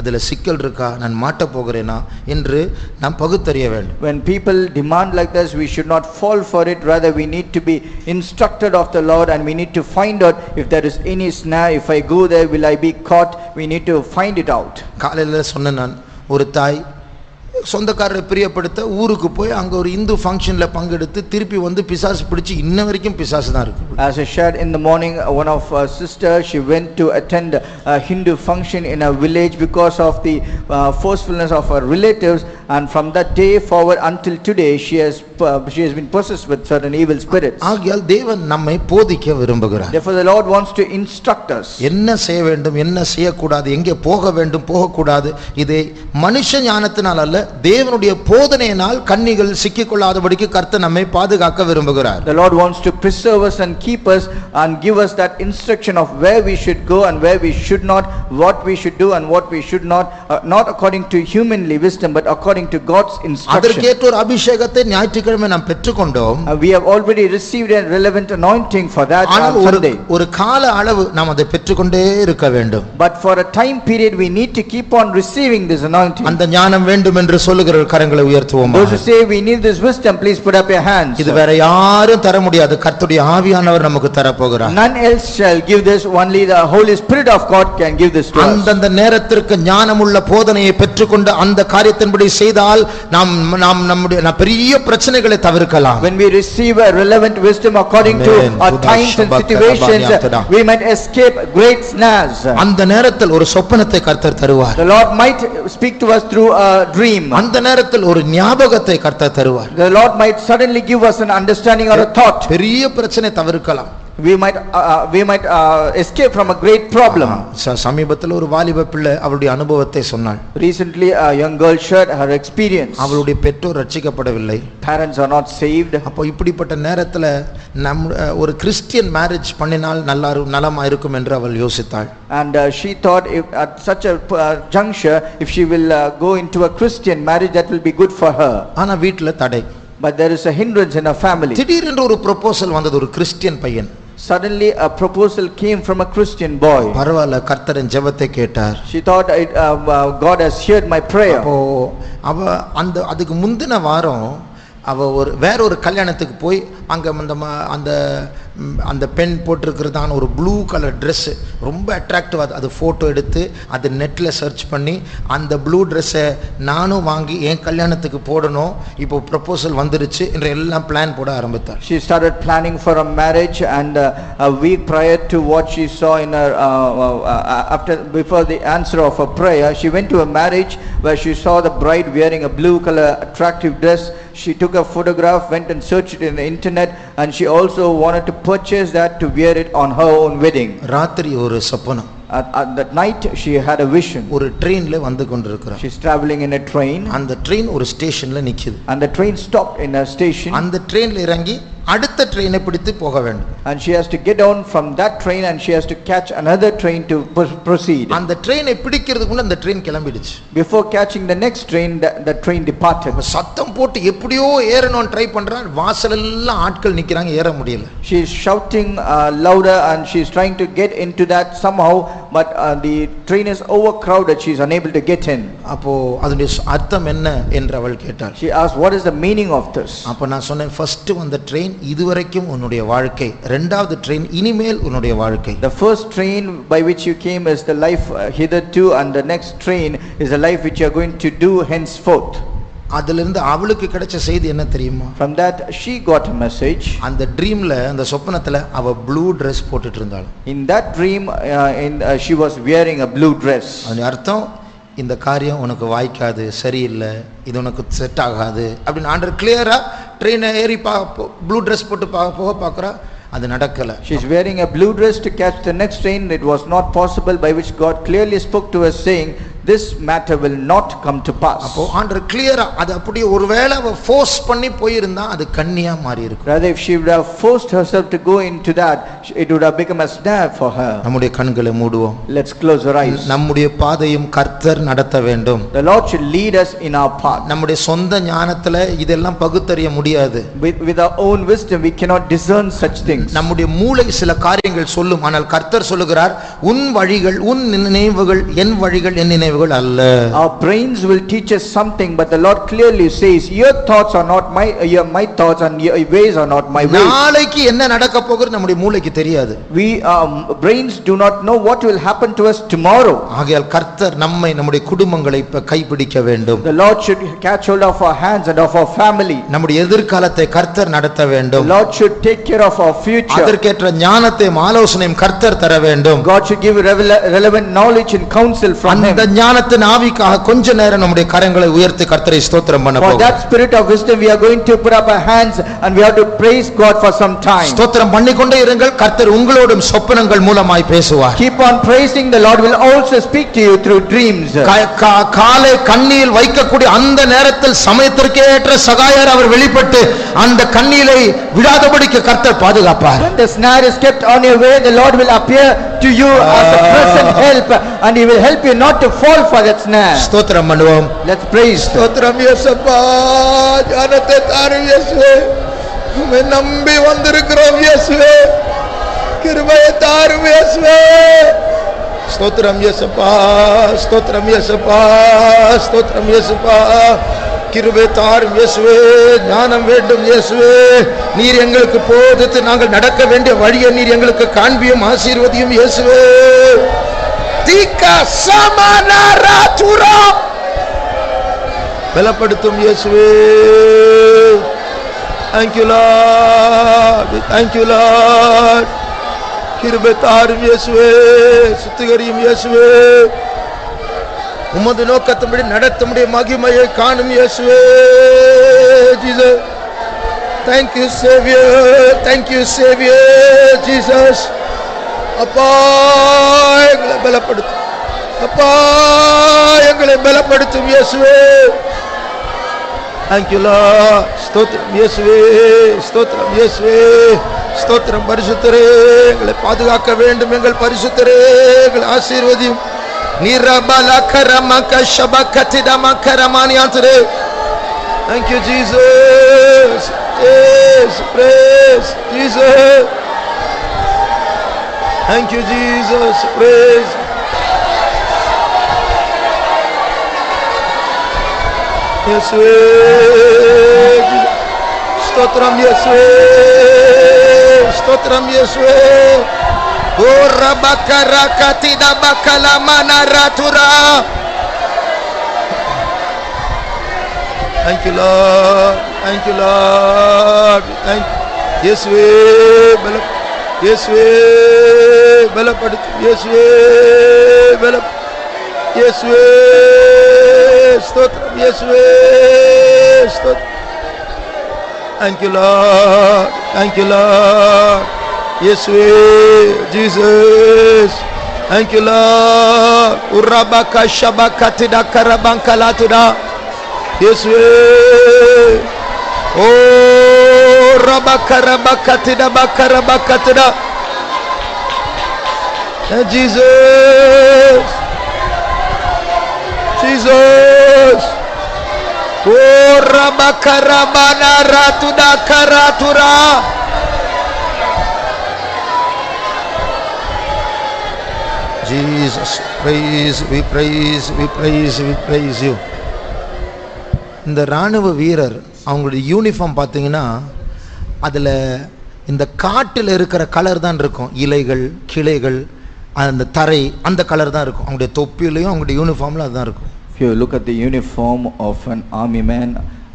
அதில் சிக்கல் இருக்கா, நான் மாட்ட போகிறேனா என்று நாம் பகுத்தறிய வேண்டும். When people demand like this, we should not fall for it. Rather, we need to be instructed of the Lord, and we need to find out if there is any snare. If I go there, will I be caught? We need to find it out. காலையில் சொன்ன நான், ஒரு தாய் சொந்தக்காரரை பிரியப்படுத்த ஊருக்கு போய் அங்கே ஒரு இந்து ஃபங்க்ஷனில் பங்கெடுத்து திருப்பி வந்து பிசாசு பிடிச்சி இன்ன வரைக்கும் பிசாசு தான் இருக்கு. As I shared in the morning, one of our sisters, she went to attend a Hindu function in a village because of the forcefulness of her relatives, and from that day forward until today she has been possessed with certain evil spirits. ஆகையால் தேவன் நம்மை போதிக்க விரும்புகிறார். Therefore the Lord wants to instruct us. என்ன செய்ய வேண்டும், என்ன செய்யக்கூடாது, எங்கே போக வேண்டும், போகக்கூடாது, இதை மனுஷ ஞானத்தினால் அல்ல, தேவனுடைய போதனையினால் கன்னிகள் சிக்கிக்கொள்ளாதபடிக்கு கர்த்தர் நம்மை பாதுகாக்க விரும்புகிறார். The Lord wants to preserve us and keep us and give us that instruction of where we should go and where we should not, what we should do and what we should not, not according to humanly wisdom but according to God's instruction. அதற்கேற்ற ஒரு அபிஷேகத்தை ஞாயிற்றுக்கிழமை நாம் பெற்றுக்கொண்டோம். We have already received a relevant anointing for that on Sunday. ஒரு கால அளவு நாம் அதை பெற்றுக்கொண்டே இருக்க வேண்டும். But for a time period we need to keep on receiving this anointing. அந்த ஞானம் வேண்டும் என்று சொல்லுகிற கரங்களை உயர்த்துவோம். Those who say we need this wisdom, please put up your hands. இது வேற யாரும் தர முடியாது, கர்த்தருடைய ஆவியானவர் நமக்கு தர போகிறார். None else shall give this, only the Holy Spirit of God can give this to us. அந்தந்த நேரத்திற்கு ஞானமுள்ள போதனையை பெற்றுக்கொண்டு அந்த காரியத்தின்படி செய்தால் நாம் நம்முடைய பெரிய பிரச்சனைகளை தவிர்க்கலாம். When we receive a relevant wisdom according to our times and situations, we might escape great snares. அந்த நேரத்தில் ஒரு சொப்பனத்தை கர்த்தர் தருவார். The Lord might speak to us through a dream. அந்த நேரத்தில் ஒரு ஞாபகத்தை கர்த்தர் தருவார். The Lord might suddenly give us an understanding or a thought. பெரிய பிரச்சனை தவிர்க்கலாம். We might escape from a great problem. சமீபத்தில் ஒரு வாலிப பிள்ளை அவளுடைய அனுபவத்தை சொன்னாள். Recently a young girl shared her experience. அவளுடைய பெற்றோர் ரட்சிக்கப்படவில்லை. Parents are not saved. அப்போ இப்படிப்பட்ட நேரத்தில் ஒரு கிறிஸ்டியன் மேரேஜ் பண்ணினால் நலமா இருக்கும் என்று அவள் யோசித்தாள். And she thought if at such a juncture, if she will go into a Christian marriage, that will be good for her. ஆனா வீட்டில் தடை. But there is a hindrance in her family. திடீரென்று ஒரு ப்ரொபோசல் வந்தது, ஒரு Christian பையன். Suddenly a proposal came from a Christian boy. பரவாயில்ல, கர்த்தரின் ஜெபத்தை கேட்டார். She thought God has heard my prayer. அப்போ அவ அதுக்கு முந்தின வாரம் அவ வேற ஒரு கல்யாணத்துக்கு போய் அங்க அந்த பெண் போட்டிருக்கிறதான ஒரு ப்ளூ கலர் ட்ரெஸ் ரொம்ப அட்ராக்டிவ், அது ஃபோட்டோ எடுத்து அது நெட்டில் சர்ச் பண்ணி அந்த ப்ளூ ட்ரெஸ்ஸை நானும் வாங்கி என் கல்யாணத்துக்கு போடணும், இப்போ ப்ரொபோசல் வந்துருச்சு என்று எல்லாம் பிளான் போட ஆரம்பித்தார். She started planning for a marriage, and a week prior to what she saw in her before the answer of her prayer, she went to a marriage where she saw the bride wearing a blue color attractive dress. She took a photograph, went and searched it in the internet, and she also wanted to purchase that to wear it on her own wedding. ராத்திரி ஒரு சொப்பனம். At that night she had a vision. ஒரு ட்ரெயின்ல வந்து கொண்டிருக்கிறார். She's traveling in a train. அந்த train ஒரு ஸ்டேஷன்ல நிக்குது. And the train stopped in a station. அந்த ட்ரெயின்ல இறங்கி அடுத்த ட்ரெயினை பிடித்து போக வேண்டும். And she has to get down from that train and she has to catch another train to proceed. அந்த ட்ரெயினை பிடிக்கிறதுக்கு முன்ன அந்த train கிளம்பிடுச்சு. Before catching the next train, the train departed. சத்தம் போட்டு எப்படியோ ஏறணும்னு ட்ரை பண்றார். வாசல்ல எல்லாம் ஆட்கள் நிக்கறாங்க, ஏற முடியல. She is shouting louder and she is trying to get into that somehow, but the train is overcrowded. She is unable to get in. அப்போ அதோட அர்த்தம் என்ன என்று அவள் கேட்டாள். She asked, what is the meaning of this? அப்ப நான் சொன்னேன், ஃபர்ஸ்ட் வந்த ட்ரெயின் இதுவரைக்கும் உன்னுடைய வாழ்க்கை, இரண்டாவது ட்ரெயின் இனிமேல் உன்னுடைய வாழ்க்கை. The first train by which you came is the life hitherto, and the next train is the life which you are going to do henceforth. அதிலிருந்து அவளுக்கு கிடைச்ச செய்தி என்ன தெரியுமா? From that she got a message. அந்த ட்ரீம்ல, அந்த சொப்பனத்துல அவ ப்ளூ Dress போட்டுட்டு இருந்தாள். In that dream she was wearing a blue dress. அதன் அர்த்தம், இந்த காரியம் உனக்கு வாய்க்காது, சரியில்லை, இது உனக்கு செட் ஆகாது அப்படின்னு ஆண்டவர் கிளியரா ட்ரெயினை ஏறி ப்ளூ Dress போட்டு போக பார்க்குறா. அது நடக்கல. She is wearing a blue dress to catch the next train. It was not possible, by which God clearly spoke to us saying, this matter will not come to pass. அப்போ ஆண்டவர் கிளியரா அது அப்படியே ஒருவேளை அவ ஃபோர்ஸ் பண்ணி போயிருந்தா அது கன்னியா மாறி இருக்கும். Rather, if she would have forced herself to go into that, it would have become a snare for her. நம்முடைய கண்களை மூடுவோம். Let's close our eyes. நம்முடைய பாதையும் கர்த்தர் நடத்த வேண்டும். The Lord should lead us in our path. நம்முடைய சொந்த ஞானத்துல இதெல்லாம் பகுத்தறிய முடியாது. With our own wisdom we cannot discern such things. நம்முடைய மூளை சில காரியங்கள் சொல்லும், ஆனால் கர்த்தர் சொல்லுகிறார், உன் வழிகள் உன் நினைவுகள் என் வழிகள் என் நினைவுகள் நினைவுகள் அல்ல. Our brains will teach us something, but the Lord clearly says, your thoughts are not my thoughts and your ways are not my ways. நாளைக்கு என்ன நடக்க போகுது நம்முடைய மூளைக்கு தெரியாது. We brains do not know what will happen to us tomorrow. ஆகையால் கர்த்தர் நம்மை நம்முடைய குடும்பங்களை கைப்பிடிக்க வேண்டும். The Lord should catch hold of our hands and of our family. நம்முடைய எதிர்காலத்தை கர்த்தர் நடத்த வேண்டும். The Lord should take care of our future. அதற்கேற்ற ஞானத்தையும் ஆலோசனையும் கர்த்தர் தர வேண்டும். God should give relevant knowledge and counsel from him. அந்த ஞானத்தின் ஆவிக்காக கொஞ்ச நேரம் நம்முடைய கரங்களை உயர்த்தி கர்த்தரை ஸ்தோத்திரம் பண்ண போகிறோம். For that spirit of wisdom we are going to put up our hands and we have to praise God for some time. ஸ்தோத்திரம் பண்ணிக்கொண்டே இருங்கள். கர்த்தர் உங்களோடும் சொப்பனங்கள் மூலமாய் பேசுவார். Keep on praising. The Lord will also speak to you through dreams. காலை கண்ணியில் வைக்கக்கூடிய அந்த நேரத்தில் சமயத்திற்கேற்ற சகாயர் அவர் வெளிப்பட்டு அந்த கண்ணிலை விடாதபடிக்கு கர்த்தர் பாதுகாப்பார். When the snare is kept on your way, the Lord will appear to you as a present help and he will help you not to fall for that snare. ஸ்தோத்திரம் பண்ணுவோம். Let's praise. ஸ்தோத்திரம் இயேசுப்பா. ஞானத்தை தாரும் இயேசுவே. உம்மை நம்பி வந்திருக்கிறோம் இயேசுவே. கிருபையை தாரும் இயேசுவே. ஸ்தோத்திரம் இயேசுப்பா. ஸ்தோத்திரம் இயேசுப்பா. ஸ்தோத்திரம் இயேசுப்பா. கிருபை தாரும் இயேசுவே. ஞானம் வேண்டும் இயேசுவே. நீர் எங்களுக்கு போதித்து நாங்கள் நடக்க வேண்டிய வழியை நீர் எங்களுக்கு காண்பியும் ஆசீர்வதியும் இயேசுவே. தீகா சமனராதுரா பலப்படுத்தும் இயேசுவே. Thank you Lord. Thank you Lord. கிருபை தாரும் இயேசுவே. சுத்திகரியும் இயேசுவே. உமது நோக்கத்தின்படி நடத்தும்படி மகிமையை காணும் இயேசுவே. Jesus. Thank you Savior. Thank you Savior. Jesus. அப்பா எங்களை பலப்படுத்தும். அப்பா எங்களை பலப்படுத்தும் இயேசுவே. Thank you Lord. ஸ்தோத்திரம் இயேசுவே. ஸ்தோத்திரம் இயேசுவே. ஸ்தோத்திரம் பரிசுத்தரே. எங்களை பாதுகாக்க வேண்டும் எங்கள் பரிசுத்தரே. எங்களை ஆசீர்வதியும். நிரபலகரமக ஷபகதிதமகரமானியாத்ரே. Thank you Jesus. Yes, praise Jesus. Thank you Jesus. Praise. இயேசுவே. ஸ்தோத்திரம் இயேசுவே. ஸ்தோத்திரம் இயேசுவே. ஓ ரபகரகதிதபகலமனராதுரா. Thank you Lord. Thank you Lord. Thank you. இயேசுவே இயேசுவே பலப்படுத்தும் இயேசுவே. இயேசுவே ஸ்தோத்திரம் இயேசுவே. ஸ்தோத்திரம். Thank you Lord. Thank you Lord. இயேசுவே. Jesus. Thank you Lord. urabaka shabakatida karabankalatuda. இயேசுவே. ஓ ரபகரபகதித பகரபகதித. Jesus. Jesus. O ரபகரபனராதுதா கராதுரா. Jesus, praise, we praise, we praise, we praise you. இந்த ராணுவ வீரர் அவங்களுடைய யூனிஃபார்ம் பார்த்தீங்கன்னா அதில் இந்த காட்டில் இருக்கிற கலர் தான் இருக்கும். இலைகள் கிளைகள் அந்த தரை அந்த கலர் தான் இருக்கும். அவங்களுடைய தொப்பிலையும் அவங்களுடைய யூனிஃபார்மில் அதுதான் இருக்கும். If you look at the uniform of an army man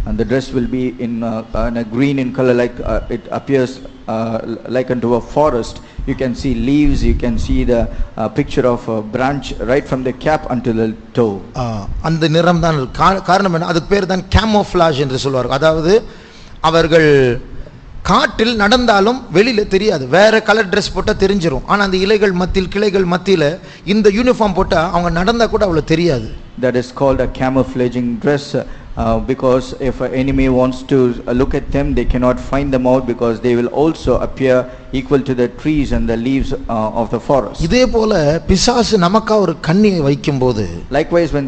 and the dress will be in a green in color, like it appears like unto a forest. You can see leaves, you can see the picture of a branch right from the cap until the toe. அந்த நிறம் தான் காரணம் என்ன? அதுக்கு பேர் தான் camouflage என்று சொல்வார்கள். அதாவது அவர்கள் காட்டில் நடந்தாலும் வெளியில தெரியாது. வேற கலர் ட்ரெஸ் போட்டால் தெரிஞ்சிடும். ஆனால் அந்த இலைகள் மத்தியில் கிளைகள் மத்தியில் இந்த யூனிஃபார்ம் போட்டால் அவங்க நடந்தால் கூட அவ்வளோ தெரியாது. That is called a camouflaging dress. Because if an enemy wants to look at them, they cannot find them out because they will also appear equal to the trees and the leaves of the forest. இதே போல பிசாசு நமக்கா ஒரு கண்ணியை வைக்கும்போது, likewise when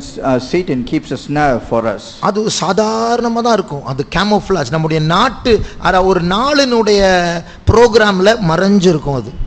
Satan keeps a snare for us, அது சாதாரணமா தான் இருக்கும். அது கேமோஃப்ளாஜ் நம்முடைய நாட்டு ஒரு நாளினுடைய புரோகிராம்ல மறைஞ்சிருக்கும். அது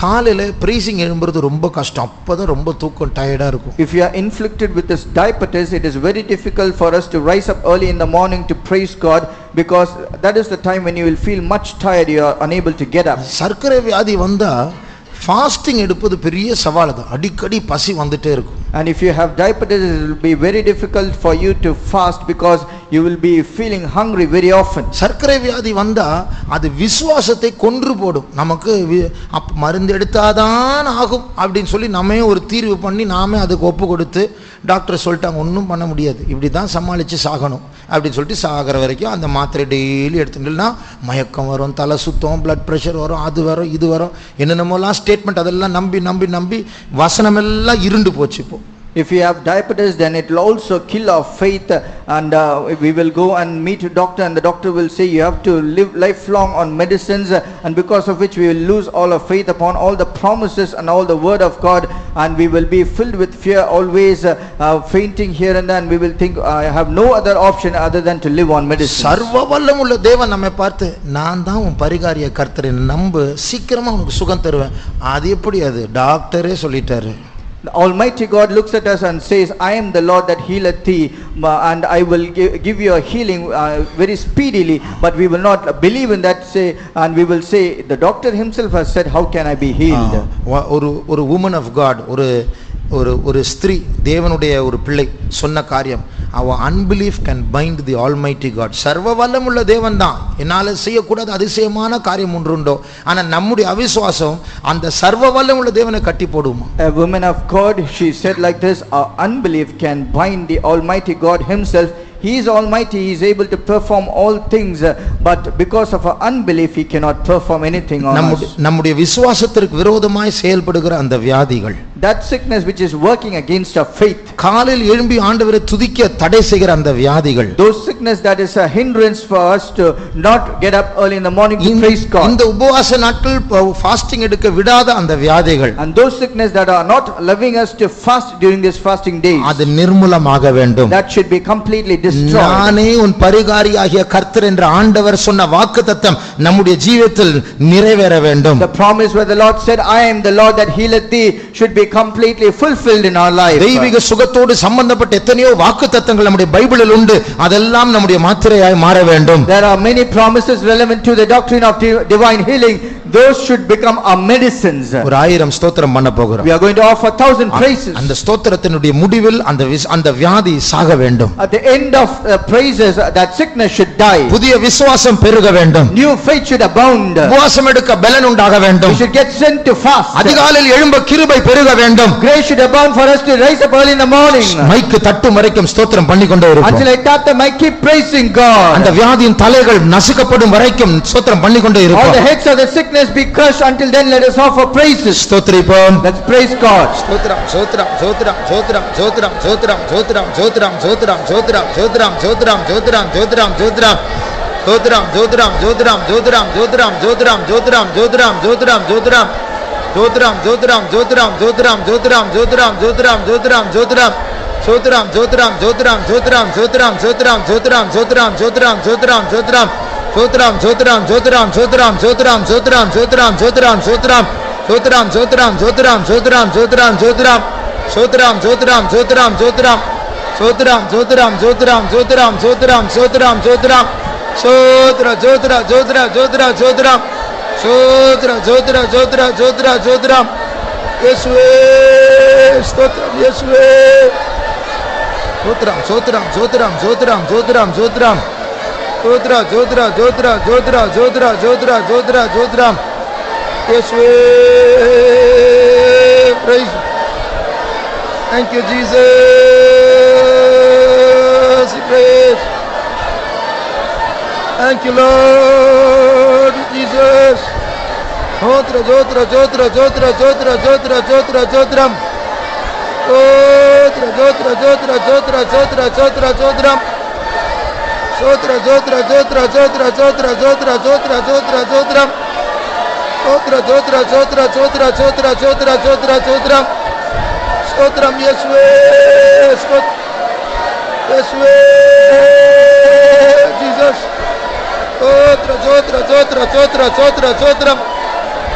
காலையில் ப்ரீசிங் எழும்புறது ரொம்ப கஷ்டம், அப்போதான் ரொம்ப தூக்கம் டயர்டாக இருக்கும். If you are inflicted with this diabetes, it is very difficult for us to rise up early in the morning to praise God, because that is the time when you will feel much tired, you are unable to get up. சர்க்கரை வியாதி வந்தா fasting எடுப்பது பெரிய சவால் தான், அடிக்கடி பசி வந்துட்டே இருக்கும். And if you have diabetes, it will be very difficult for you to fast, because you will be feeling hungry very often. சர்க்கரை வியாதி வந்தா அது விசுவாசத்தை கொன்று போடும். நமக்கு மருந்து எடுத்தாதான் ஆகும் அப்படின்னு சொல்லி நாமே ஒரு தீர்வு பண்ணி நாமே அதுக்கு ஒப்பு கொடுத்து டாக்டர் சொல்லிட்டாங்க ஒன்றும் பண்ண முடியாது, இப்படி தான் சமாளித்து சாகணும் அப்படின்னு சொல்லிட்டு சாகிற வரைக்கும் அந்த மாத்திரை டெய்லி எடுத்துட்டா மயக்கம் வரும், தலை சுத்தம், பிளட் ப்ரெஷர் வரும், அது வரும் இது வரும், என்னென்னமோலாம் ஸ்டேட்மெண்ட் அதெல்லாம் நம்பி நம்பி நம்பி வசனமெல்லாம் இருண்டு போச்சு. இப்போ if you have diabetes, then it will also kill our faith, and we will go and meet a doctor, and the doctor will say you have to live lifelong on medicines, and because of which we will lose all our faith upon all the promises and all the word of God, and we will be filled with fear, always fainting here and there, and we will think I have no other option other than to live on medicine. சர்வ வல்லமுள்ள தேவன் நம்மை பார்த்து நான் தான் உன் பரிகாரிய கர்த்தரை நம்பு, சீக்கிரமா உனக்கு சுகம் தருவேன். அது எப்படி? அது டாக்டரே சொல்லிட்டாரு. The Almighty God looks at us and says, I am the Lord that healeth thee, and I will give you a healing very speedily. But we will not believe in that, say, and we will say, the doctor himself has said, how can I be healed? ஒரு woman of God, ஒரு ஸ்திரீ, தேவனுடைய ஒரு பிள்ளை சொன்ன காரியம், our unbelief can bind the Almighty God. சர்வ வல்லமுள்ள தேவன் தான், என்னால செய்யக்கூடாத அதிசயமான காரியம் ஒன்றுண்டோ, ஆனா நம்முடைய அவிசுவாசம் அந்த சர்வ வல்லமுள்ள தேவனை கட்டி போடுமா? A woman of God, she said like this, our unbelief can bind the Almighty God himself. He is almighty, he is able to perform all things, but because of our unbelief he cannot perform anything on us. நம்முடைய விசுவாசத்திற்கு விரோதமாய் செயல்படுகிற அந்த வியாதிகள், that sickness which is working against our faith, காலையில் எழும்பி ஆண்டவரை துதிக்க தடை செய்கிற அந்த வியாதிகள், those sickness that is a hindrance for us to not get up early in the morning to praise God, இந்த உபவாச நாட்கள் ஃபாஸ்டிங் எடுக்க விடாத அந்த வியாதிகள், and those sickness that are not allowing us to fast during this fasting days, அது நிர்மூலமாக வேண்டும். that should be completely destroyed. நானே உன் பரிகாரியாகிய கர்த்தர் என்ற ஆண்டவர் சொன்ன வாக்குத்தத்தம் நம்முடைய ஜீவிதத்தில் நிறைவேற வேண்டும். The promise where the Lord said, I am the Lord that healeth thee, should be completely fulfilled in our life. தெய்வீக சுகத்தோடு சம்பந்தப்பட்ட எத்தனையோ வாக்குத்தத்தங்கள் நம்முடைய பைபிளில் உண்டு, அதெல்லாம் நம்முடைய மாத்திரையாய் மாற வேண்டும். There are many promises relevant to the doctrine of divine healing. Those should become our medicines. ஒரு 1000 ஸ்தோத்திரம் பண்ண போகிறோம். We are going to offer 1000 praises. அந்த ஸ்தோத்திரத்தினுடைய முடிவில் அந்த வியாதி சாக வேண்டும். At the end of praises, that sickness should die. புதிய விசுவாசம் பெருக வேண்டும். New faith should abound. உபவாசம் எடுக்க பலன் உண்டாக வேண்டும். We should get sent to fast. அதிகாலையில் எழும்ப கிருபை பெருக வேண்டும். Grace should abound for us to rise up early in the morning. மைக்கு தட்டும் வரைக்கும் ஸ்தோத்திரம் பண்ணிக்கொண்டே இருப்போம். Until I tap the mic, keep praising God. அந்த வியாதியின் தலைகள் நசுக்கப்படும் வரைக்கும் ஸ்தோத்திரம் பண்ணிக்கொண்டே இருப்போம். All the heads of the sickness be crushed. Until then, let us offer praises. ஸ்தோத்திரிப்போம். Let's praise God. ஸ்தோத்திரம் ஸ்தோத்திரம் ஸ்தோத்திரம் ஸ்தோத்திரம் ஸ்தோத்திரம் ஸ்தோத்திரம் ஸ்தோத்திரம் ஸ்தோத்திரம் ஸ்தோத்திரம் ஸ்தோத்திரம் ஸ்தோத்திரம் ஸ்தோத்திரம் ஸ்தோத்திரம் ஸ்தோத்திரம் ஸ்தோத்திரம் ஸ்தோத்திரம் ஜோதிரம் ஜோதிரம் ஜோதிரம் ஜோதிரம் ஜோதிரம் ஜோதிரம் ஜோதிரம் ஜோதிரம் ஜோதிரம் ஜோதிரம் ஜோதிரம் ஜோதிரம் ஜோதிரம் ஜோதிரம் ஜோதிரம் ஜோதிரம் ஜோதிரம் ஜோதிரம் சோத்ரம் ஜோதிரம் ஜோதிரம் ஜோதிரம் ஜோதிரம் ஜோதிரம் ஜோதிரம் ஜோதிரம் ஜோதிரம் ஜோதிரம் ஜோதிரம் சோத்ரம் ஜோதிரம் ஜோதிரம் ஜோதிரம் ஜோதிரம் ஜோதிரம் ஜோதிரம் ஜோதிரம் ஜோதிரம் சோத்ரம் ஜோதிரம் ஜோதிரம் ஜோதிரம் ஜோதிரம் ஜோதிரம் சோத்ரம் ஜோதிரம் ஜோதிரம் ஜோதிரம் சோத்ரம் ஜோதிரம் ஜோதிரம் ஜோதிரம் ஜோதிரம் சோத்ரம் ஜோதிரம் சோத்ர ஜோதிர ஜோதிர ஜோதிர ஜோதிரம் சோத்ர ஜோதிர ஜோதிர ஜோதிர ஜோதிரம் இயேசுவே ஸ்தோத்திரம் இயேசுவே சோத்ரம் சோத்ரம் ஜோதிரம் ஜோதிரம் ஜோதிரம் ஜோதிரம் ஜோதிர ஜோதிர ஜோதிர ஜோதிர ஜோதிர ஜோதிர ஜோதிர ஜோதிரம் இயேசுவே praise. Thank you Jesus. Praise. Thank you Lord Jesus. Jotra jotra jotra jotra jotra jotra jotra jotram. Jotra jotra jotra jotra jotra jotra jotram. Jotra jotra jotra jotra jotra jotra jotra jotra jotram. Jotra jotra jotra jotra jotra jotra jotra jotram. Jotram Yeshua. Yeshua Jesus. Jotra jotra jotra jotra jotra jotram.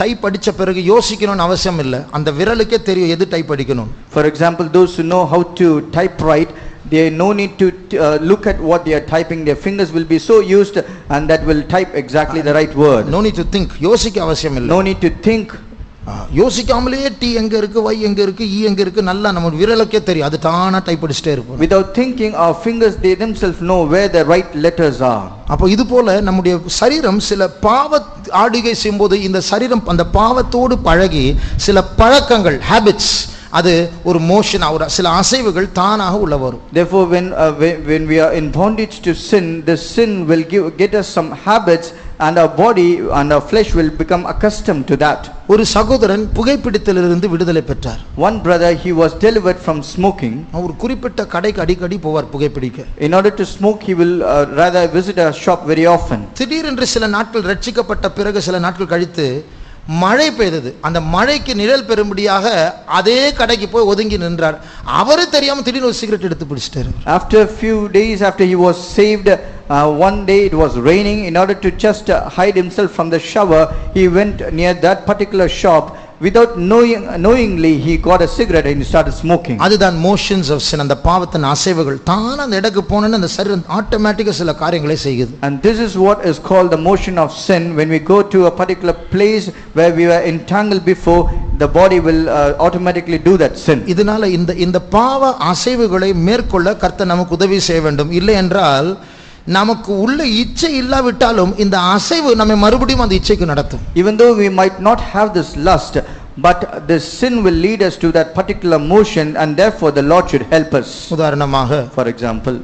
Type அடிச்ச பிறகு யோசிக்கணும்னு அவசியம் இல்லை, அந்த விரலுக்கே தெரியும் எது type அடிக்கணும். For example, those who know how to type right, they no need to look at what they are typing. Their fingers will be so used and that will type exactly the right word. No need to think, யோசிக்க அவசியம் இல்லை. No need to think. யோசிக்காமலே டி எங்க இருக்கு, y எங்க இருக்கு, e எங்க இருக்கு நல்லா நம்ம விரலுக்கே தெரியும், அது தானா டைப் அடிச்சிட்டே இருக்கும். Without thinking, our fingers, they themselves know where the right letters are. அப்போ இது போல நம்முடைய சரீரம் சில பாவ ஆடுகை செய்யும்போது இந்த சரீரம் அந்த பாவத்தோடு பழகி சில பழக்கங்கள், ஹேபிட்ஸ், அது ஒரு மோஷன், ஒரு சில அசைவுகள் தானாக உள்ள வரும். Therefore, when we are in bondage to sin, the sin will get us some habits, and our body and our flesh will become accustomed to that. ஒரு சகோதரன் புகைப்பிடித்தலிலிருந்து விடுதலை பெற்றார். One brother, he was delivered from smoking. அவர் குறிப்பிட்ட கடைக்கு அடிக்கடி போவார் புகைப்பிடிக்க. In order to smoke, he will rather visit a shop very often. திடீரென்று சில நாட்கள் ரட்சிக்கப்பட்ட பிறகு சில நாட்கள் கழித்து மழை பெய்தது. அந்த மழைக்கு நிழல் பெறும்படியாக அதே கடைக்கு போய் ஒதுங்கி நின்றார். அவரு தெரியாம திடீர்னு ஒரு சிகரெட் எடுத்து பிடிச்சிட்டாரு. After a few days after he was saved, one day it was raining. In order to just hide himself from the shower, he went near that particular shop. Without knowingly, he got a cigarette and he started smoking. அதுதான் motions of sin, அந்த பாவத்தின் அசைவுகள் தான அந்த இடத்துக்கு போனேன்னு அந்த சரீரம் ஆட்டோமேட்டிக்கா சில காரியங்களை செய்யுது. And this is what is called the motion of sin. When we go to a particular place where we were entangled before, the body will automatically do that sin. இதனால இந்த பாவ அசைவுகளை மேற்கொள்ள கர்த்தர் நமக்கு உதவி செய்ய வேண்டும். இல்லை என்றால் நமக்கு உள்ள இச்சை இல்லாவிட்டாலும் இந்த அசைவு நம்மை மறுபடியும் அந்த இச்சைக்கு நடத்தும். Even though we might not have this lust, but this sin will lead us to that particular motion, and therefore the Lord should help us. உதாரணமாக, for example,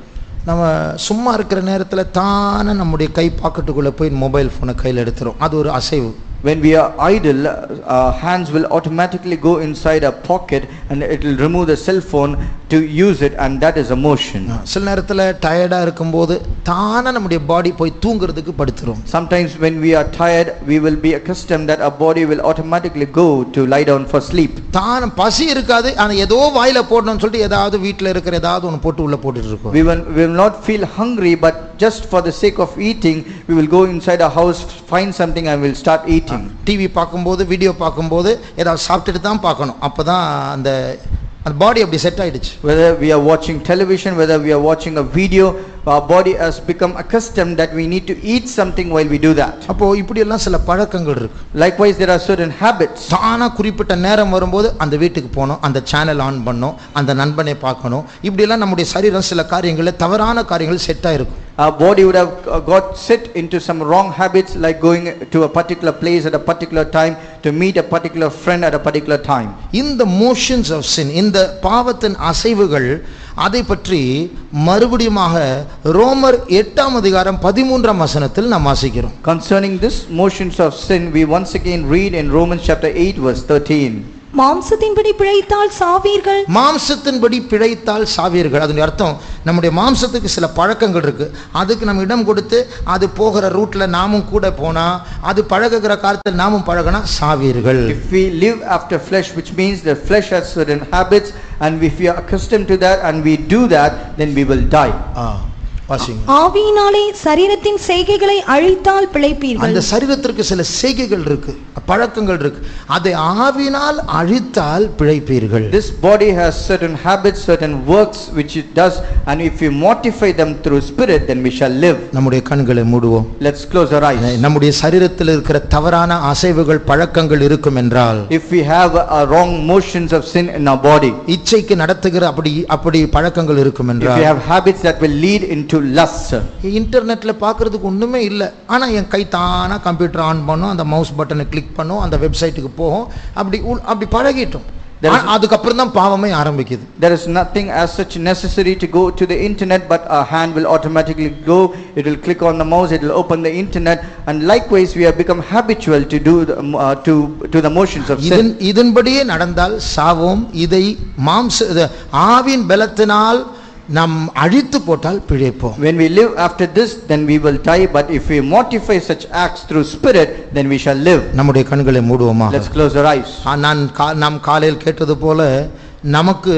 நம்ம சும்மா இருக்கிற நேரத்தில் தானே நம்முடைய கை பாக்கெட்டுக்குள்ளே போய் மொபைல் ஃபோனை கையில் எடுத்துரும், அது ஒரு அசைவு. When we are idle, our hands will automatically go inside our pocket and it will remove the cell phone to use it, and that is a motion. சில நேரத்தில் டயர்டா இருக்கும்போது தானே நம்முடைய பாடி போய் தூங்குறதுக்கு படுத்துரும். Sometimes when we are tired, we will be accustomed that our body will automatically go to lie down for sleep. தான் பசி இருக்காது, ஆனா ஏதோ வாயில போடணும்னு சொல்லிட்டு ஏதாவது வீட்டில் இருக்கிற ஏதாவது ஒன்று போட்டு உள்ள போட்டுட்டு இருக்கோம். We will not feel hungry, but just for the sake of eating, we will go inside our house, find something and will start eating. TV பார்க்கும்போது, வீடியோ பார்க்கும்போது ஏதாவது சாப்பிட்டுட்டு தான் பார்க்கணும், அப்பதான் அந்த பாடி அப்படி செட் ஆயிடுச்சு. Whether we are watching television, whether we are watching a video, our body has become accustomed that we need to eat something while we do that. அப்போ இப்படி எல்லாம் சில பழக்கங்கள் இருக்கு. Likewise, there are certain habits. தானா குறிப்பிட்ட நேரம் வரும்போது அந்த வீட்டுக்கு போகணும், அந்த சேனல் ஆன் பண்ணணும், அந்த நண்பனை பார்க்கணும், இப்படி எல்லாம் நம்முடைய சரீரம் சில காரியங்களை, தவறான காரியங்கள் செட் ஆயிருக்கும். Our body would have got set into some wrong habits, like going to a particular place at a particular time, to meet a particular friend at a particular time. In the motions of sin, இந்த பாவத்தின் அசைவுகள், அதை பற்றி மறுபடியுமாக ரோமர் 8:13 நாம் வாசிக்கிறோம். Concerning this motions of sin, we once again read in Romans chapter 8 verse 13. மாம்சத்தின்படி பிழைத்தால் சாவீர்கள். மாம்சத்தின்படி பிழைத்தால் சாவீர்கள். அதனுடைய அர்த்தம், நம்முடைய மாம்சத்துக்கு சில பழக்கங்கள் இருக்கு, அதுக்கு நம்ம இடம் கொடுத்து அது போகிற ரூட்ல நாமும் கூட போனா, அது பழகுகிற காலத்தில் நாமும் பழகினா சாவீர்கள். If we live after flesh, which means the flesh has certain habits, and if we are accustomed to that and we do that, then we will die. ஆவியினாலே சரீரத்தின் செய்கைகளை அழித்தால் பிழைப்பீர்கள். அந்த சரீரத்திற்கு சில செய்கைகள் இருக்கு, பழக்கங்கள் இருக்கு, அதை ஆவியினால் அழித்தால் பிழைப்பீர்கள். This body has certain habits, certain works which it does, and if we mortify them through spirit, then we shall live. நம்முடைய கண்களை மூடுவோம். Let's close our eyes. நம்முடைய சரீரத்தில் இருக்கிற தவறான அசைவுகள், பழக்கங்கள் இருக்கும் என்றால், if we have wrong motions of sin in our body, இச்சைக்கு நடத்துகிற அப்படி பழக்கங்கள் இருக்கும் என்றால், if we have habits that will lead into lust. இன்டர்நெட்ல பாக்குறதுக்கு ஒண்ணுமே இல்ல, ஆனா என் கை தானா கம்ப்யூட்டர் ஆன் பண்ணும், அந்த மவுஸ் பட்டனை கிளிக் பண்ணும், அந்த வெப்சைட்டுக்கு போகும், அப்படி பழகிட்டோம். அதுக்கப்புறம் தான் பாவமே ஆரம்பிக்குது. There is nothing as such necessary to go to the internet, but our hand will automatically go, it will click on the mouse, it will open the internet, and likewise we have become habitual to do to the motions of sin. இதன்படியே நடந்தால் சாவோம், இதை ஆவியின் பலத்தினால் நாம் அழித்து போட்டால் பிழைப்போம். When we live after this, then we will die, but if we mortify such acts through spirit, then we shall live. நம்முடைய கண்களை மூடுவோமா? Let's close our eyes. நாம் காலையில் கேட்டது போல, நமக்கு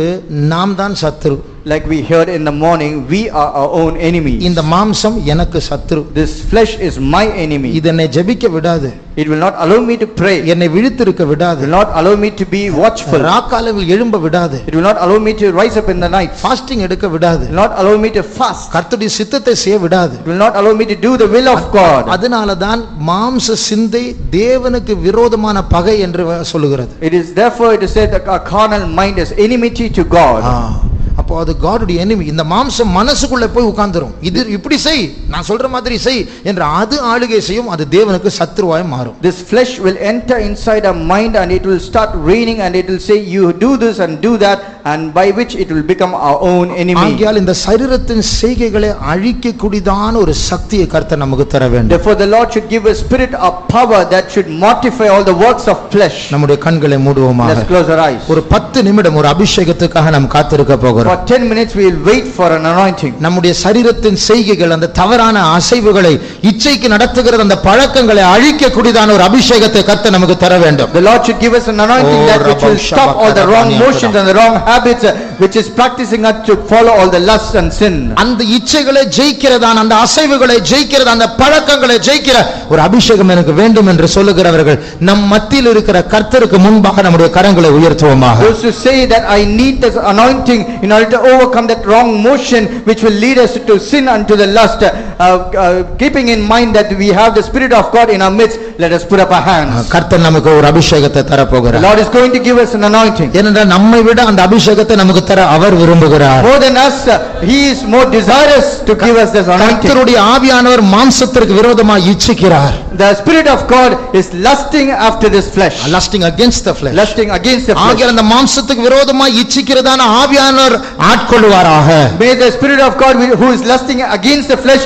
நாம் தான் சத்துரு. like we heard in the morning, we are our own enemies. இந்த மாம்சம் எனக்கு சத்துரு. This flesh is my enemy. இது என்னை ஜெபிக்க விடாது. It will not allow me to pray. என்னை விழித்திருக்க விடாது. It will not allow me to be watchful. ராக்காலவில் எழும்ப விடாது. It will not allow me to rise up in the night. Fasting எடுக்க விடாது. It will not allow me to fast. கர்த்தருடைய சித்தத்தை செய்ய விடாது. It will not allow me to do the will of God. அதனால தான் மாம்ச சிந்தை தேவனுக்கு விரோதமான பகை என்று சொல்லுகிறது. It is therefore it is said that a carnal mind is enmity to God. அப்போ அது காடுடைய எனிமி. இந்த மாம்சம் மனசுக்குள்ள போய் உட்கார்ந்துரும். இது இப்படி செய், நான் சொல்ற மாதிரி செய் என்று அது ஆளுகை செய்யும். அது தேவனுக்கு சத்துருவாய் மாறும். This flesh will enter inside our mind and it will start reigning and it will say you do this and do that, and by which it will become our own enemy. ஆகையால் இந்த சரீரத்தின் செய்கைகளை அழிக்கக்கூடியதான ஒரு சக்தியை கர்த்தர் நமக்கு தர வேண்டும். Therefore the Lord should give a spirit of power that should mortify all the works of flesh. நம்முடைய கண்களை மூடுவோமாக. Let's close our eyes. ஒரு 10 நிமிடம் ஒரு அபிஷேகத்துக்காக நாம் காத்திருக்க போகிறோம். For 10 minutes we will wait for an anointing. நம்முடைய சரீரத்தின் செய்கைகள், அந்த தவறான அசைவுகளை, இச்சைக்கு நடத்துகிற அந்த பழக்கங்களை அழிக்கக்கூடியதான ஒரு அபிஷேகத்தை கர்த்தர் நமக்கு தர வேண்டும். The Lord should give us an anointing that which will stop all the wrong motions and the wrong habits which is practicing us to follow all the lust and sin. அந்த இச்சைகளை ஜெயிக்கிறதான, அந்த அசைவுகளை ஜெயிக்கிறது, அந்த பழக்கங்களை ஜெயிக்கிற ஒரு அபிஷேகம் எனக்கு வேண்டும் என்று சொல்லுகிறவர்கள் நம் மத்தியில் இருக்கிற கர்த்தருக்கு முன்பாக நம்முடைய கரங்களை உயர்த்துவோமாக. Those who say that I need this anointing in order to overcome that wrong motion which will lead us to sin and to the lust, keeping in mind that we have the Spirit of God in our midst, let us put up our hands. கர்த்தர் நமக்கு ஒரு அபிஷேகத்தை தர The போகிறார். Lord is going to give us an anointing. ஏனென்றால் நம்மை விட அந்த அபிஷேகத்தை நமக்கு தர அவர் விரும்புகிறார். More than us, He is more desirous to give us this anointing. கர்த்தருடைய ஆவியானவர் மாம்சத்திற்கு விரோதமாக இச்சிக்கிறார். The Spirit of God is lusting after this flesh. Lusting against the flesh. Lusting against the flesh. ஆகிய அந்த மாம்சத்துக்கு விரோதமாக இச்சிக்கிறதான ஆவியானவர் ஆட்கொள்வாராக. May the Spirit of God who is lusting against the flesh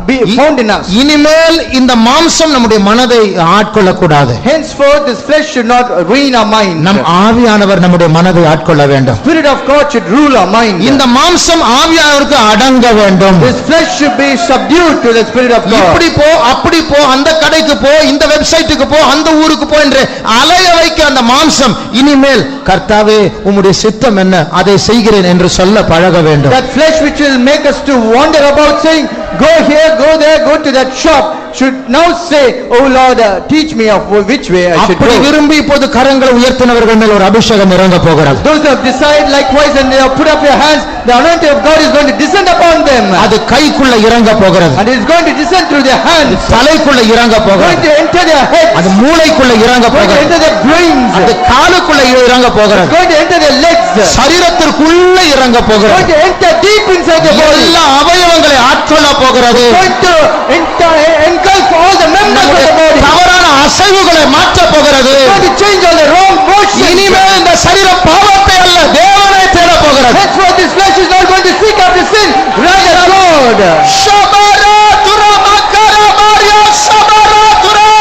be found in us. இனிமேல் இந்த மாம்சம் நம்முடைய மனதை ஆட்கொள்ள கூடாது. Henceforth this flesh should not reign our mind. நம் ஆவியானவர் நம்முடைய மனதை ஆட்கொள்ள வேண்டும். Spirit of God should rule our mind. இந்த மாம்சம் ஆவியானவருக்கு அடங்க வேண்டும். This flesh should be subdued to the Spirit of God. இப்படி போ, அப்படி போ, அந்த கடைக்கு போ, இந்த வெப்சைட்டுக்கு போ, அந்த ஊருக்கு போ என்று அலைய வைக்க அந்த மாம்சம் இனிமேல் கர்த்தாவே உம்முடைய சித்தம் என்ன, அதை செய்கிறேன் என்று சொல்ல பழக வேண்டும். That flesh which will make us to wander about saying go here, go there, go to that shop, should now say, oh Lord, teach me of which way I should அப்படி go. விரும்பி இப்போது கரங்களை உயர்த்தினவர்கள் மேல் ஒரு அபிஷேகம் இறங்க போகிறது. Those who have decided likewise and they have put up your hands, the anointing of God is going to descend upon them. அது கைக்குள்ள இறங்க போகிறது. And it is going to descend through their hands. தலைக்குள்ள இறங்க Going போகிறது. to enter their heads. அது மூளைக்குள்ள இறங்க Going to போகிறது. enter their brains. அது காலுக்குள்ள இறங்க போகிறது. Going to enter their legs. சரீரத்திற்குள்ள இறங்க Going போகிறது. to enter deep inside the body. எல்லா அவயவங்களை ஆட்கொள்ள போகிறது. Going to engulf all the members of the body. தவறான அசைவுகளை மாற்ற போகிறது. Going to change all the wrong motions. இனிமேல் இந்த சரீரம் பாவத்தை அல்ல தேவனை தேட போகிறது. Henceforth this flesh is not going to seek after sin, rather God. ஷபரா Tura மக்கரா மாரியா ஷபரா துரா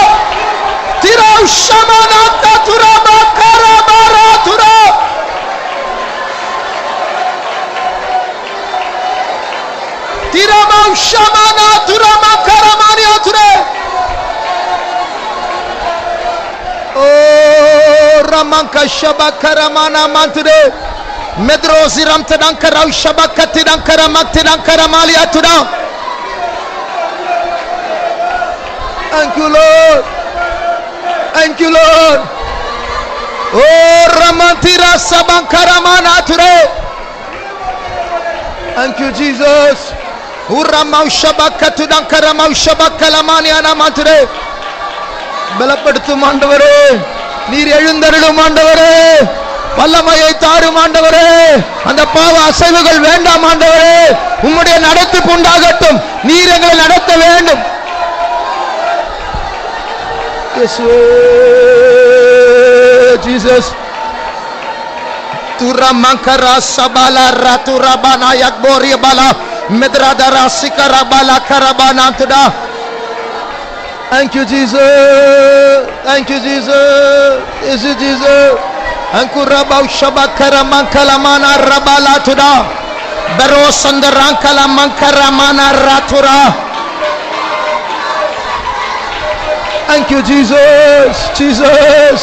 திரா ஷமனா துரா மக்கரா மாரா துரா திரா ஷமனா துரா மக்கரா மாரியா துரா ஓ ரமங்க ஷபக்கரா மானா Mhatre Medroziram tedankara shabakati dankara maktidankara maliatuda. Thank you Lord. Thank you Lord. Oh ramantira sabankara manature. Thank you Jesus. Uramau shabakatu dankara mau shabakala maniana mature. பலப்படுத்தும் ஆண்டவரே, நீர் எழுந்தருளும் ஆண்டவரே, வல்லமையை தாரும் ஆண்டவரே, அந்த பாவ அசைவுகள் வேண்டாம் ஆண்டவரே, உம்முடைய நடத்திப்பு உண்டாகட்டும், நீர் எங்களை நடத்த வேண்டும். இயேசுவே, Jesus துரமங்கரா சபாலா ரதுரபனா யக்போரியபலா மித்ரதரா சிகரபலா கரபனாத்டா. Thank you Jesus. Thank you Jesus. Yes Jesus. Ankurabau shabakara mankala mana rabala tuda. Bero sandarankala mankara mana ratura. Thank you Jesus. Jesus.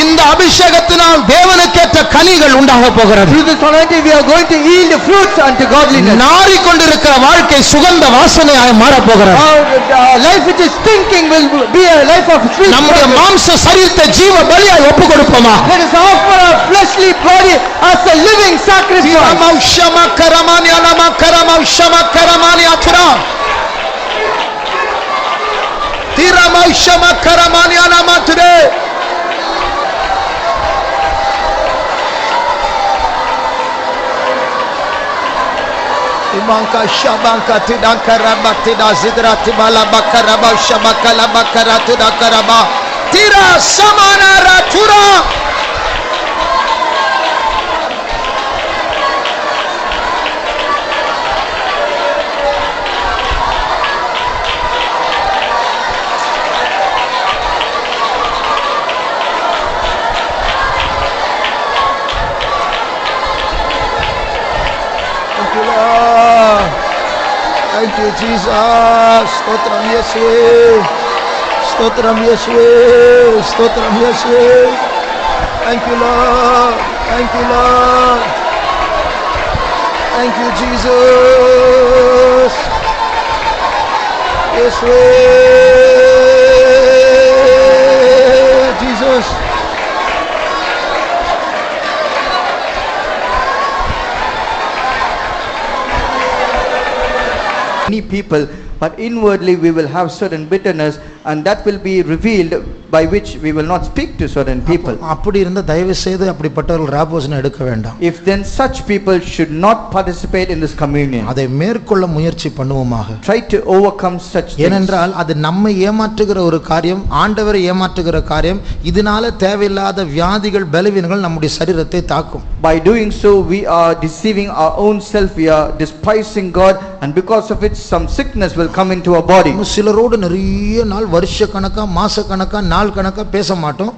இந்த அபிஷேகத்தினால் தேவனுக்கேற்ற கனிகள் உண்டாக போகிறது. Through this anointing we are going to yield fruits unto godliness. நாறிக்கொண்டிருக்கிற வாழ்க்கை சுகந்த வாசனையாய் மாறப் போகிறது. Our life which is stinking will be a life of sweet. நம்முடைய மாம்ச சரீரத்தை ஜீவ பலியாய் ஒப்புக் கொடுப்போமா? Let us offer our fleshly body as a living sacrifice. Imanka shabanka tidakara batida zidrati bala bakaraba shabakala bakaratu dakaraba tira samana ratura. Thank you, Jesus. Stotram Yeswe. Stotram Yeswe. Stotram Yeswe. Thank you, Lord. Thank you, Lord. Thank you, Jesus. Yeswe. Jesus. Many people, but inwardly we will have certain bitterness, and that will be revealed by which we will not speak to certain people. அப்படி இருந்த தயவு செய்து அப்படிப்பட்டவர்கள் ராபோஜனம் எடுக்க வேண்டாம். If then such people should not participate in this communion. அதை மேற்கொள்ள முயற்சி பண்ணுவோமாக. Try to overcome such things. ஏனென்றால் அது நம்மை ஏமாற்றுகிற ஒரு காரியம், ஆண்டவரை ஏமாற்றுகிற காரியம். இதனால தேவையில்லாத வியாதிகள் பலவீனங்கள் நம்முடைய சரீரத்தை தாக்கும். By doing so we are deceiving our own self, we are despising God, and because of it some sickness will come into our body. சிலரோடு நிறைய நாள் வருஷ கணக்கா மாச கணக்கா நாள் கணக்கா பேச மாட்டோம்.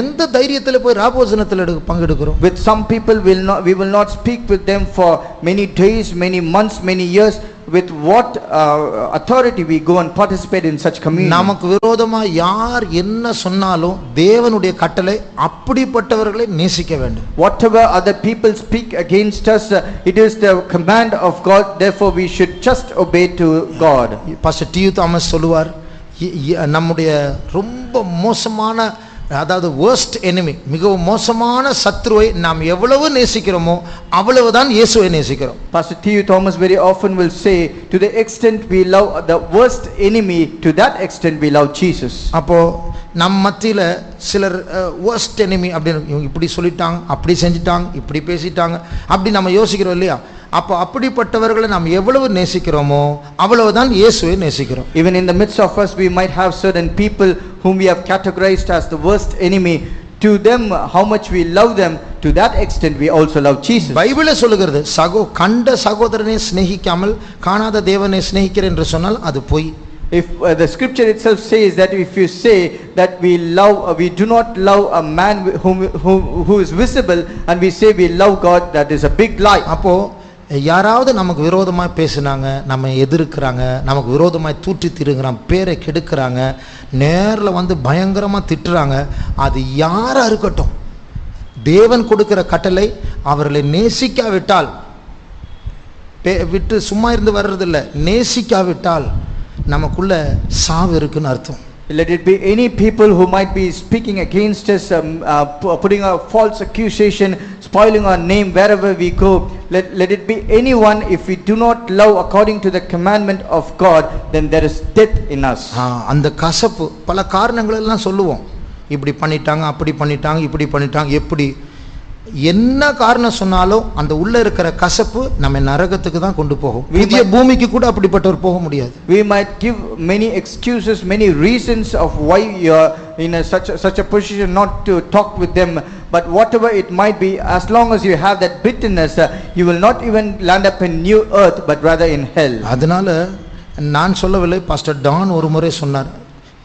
எந்த தைரியத்துல போய் ராபோஜனத்துல பங்கெடுக்கிறோம்? With some people we will not speak with them for many days, many months, many years. With what authority we go and participate in such communion? நமக்கு விரோதமா யார் என்ன சொன்னாலும் தேவனுடைய கட்டளை அப்படிப்பட்டவர்களை நேசிக்க வேண்டும். Whatever other people speak against us, it is the command of God, therefore we should just obey to God. Pastor D Thomas சொல்லுவார், நம்முடைய ரொம்ப மோசமான, அதாவது worst enemy, மிகவும் மோசமான சத்துருவை நாம் எவ்வளவு நேசிக்கிறோமோ அவ்வளவுதான் இயேசுவை நேசிக்கிறோம். Pastor T.U. Thomas very often will say, to the extent we love the worst enemy, to that extent we love Jesus. அப்போ நம் மத்தியில சிலர் worst enemy அப்படின்னு இப்படி சொல்லிட்டாங்க, அப்படி செஞ்சிட்டாங்க, இப்படி பேசிட்டாங்க, அப்படி நம்ம யோசிக்கிறோம் இல்லையா? அப்போ அப்படிப்பட்டவர்களை நாம் எவ்வளவு நேசிக்கிறோமோ அவ்வளவுதான் இயேசுவை நேசிக்கிறோம். Even in the midst of us we might have certain people whom we have categorized as the worst enemy. To them how much we love them, to that extent we also love Jesus. பைபிளே சொல்லுகிறது, கண்ட சகோதரனை சிநேகிக்காமல் காணாத தேவனை சிநேகிக்கிறேன் என்று சொன்னால் அது பொய். If the scripture itself says that if you say that we do not love a man who is visible, and we say we love God, that is a big lie. அப்போ யாராவது நமக்கு விரோதமாய் பேசினாங்க, நம்ம எதிர்க்கிறாங்க, நமக்கு விரோதமாய் தூற்றி திரிகிறாங்க, பேரை கெடுக்கிறாங்க, நேரில் வந்து பயங்கரமாக திட்டுறாங்க, அது யாரா இருக்கட்டும், தேவன் கொடுக்கிற கட்டளை அவர்களை நேசிக்காவிட்டால், விட்டு சும்மா இருந்து வர்றதில்லை, நேசிக்காவிட்டால் நமக்குள்ள சாவு இருக்குன்னு அர்த்தம். Let it be any people who might be speaking against us, putting a false accusation, spoiling our name wherever we go. Let it be anyone. If we do not love according to the commandment of God, then there is death in us. அந்த கசப்பு பல காரணங்கள் எல்லாம் சொல்லுவோம், இப்படி பண்ணிட்டாங்க, அப்படி பண்ணிட்டாங்க, இப்படி பண்ணிட்டாங்க, எப்படி என்ன காரணம் சொன்னாலும் அந்த உள்ள இருக்கிற கசப்பு நம்ம நரகத்துக்கு தான் கொண்டு போகும். புதிய பூமிக்கு கூட அப்படிப்பட்டவர் போக முடியாது. We might give many excuses, many reasons of why you are in such a position not to talk with them, but whatever it might be, as long as you have that bitterness, you will not even land up in new earth but rather in hell. அதனால நான் சொல்லவில்லை, pastor Don ஒரு முறை சொன்னார்,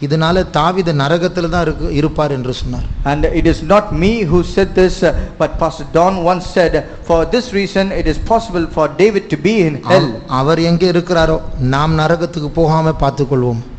இதனால தாவீது நரகத்தில் தான் இருப்பார் என்று சொன்னார். And it is not me who said this, but Pastor Don once said, for this reason it is possible for David to be in hell. அவர் எங்கே இருக்கிறாரோ நாம் நரகத்துக்கு போகாம பார்த்துக்கொள்வோம்.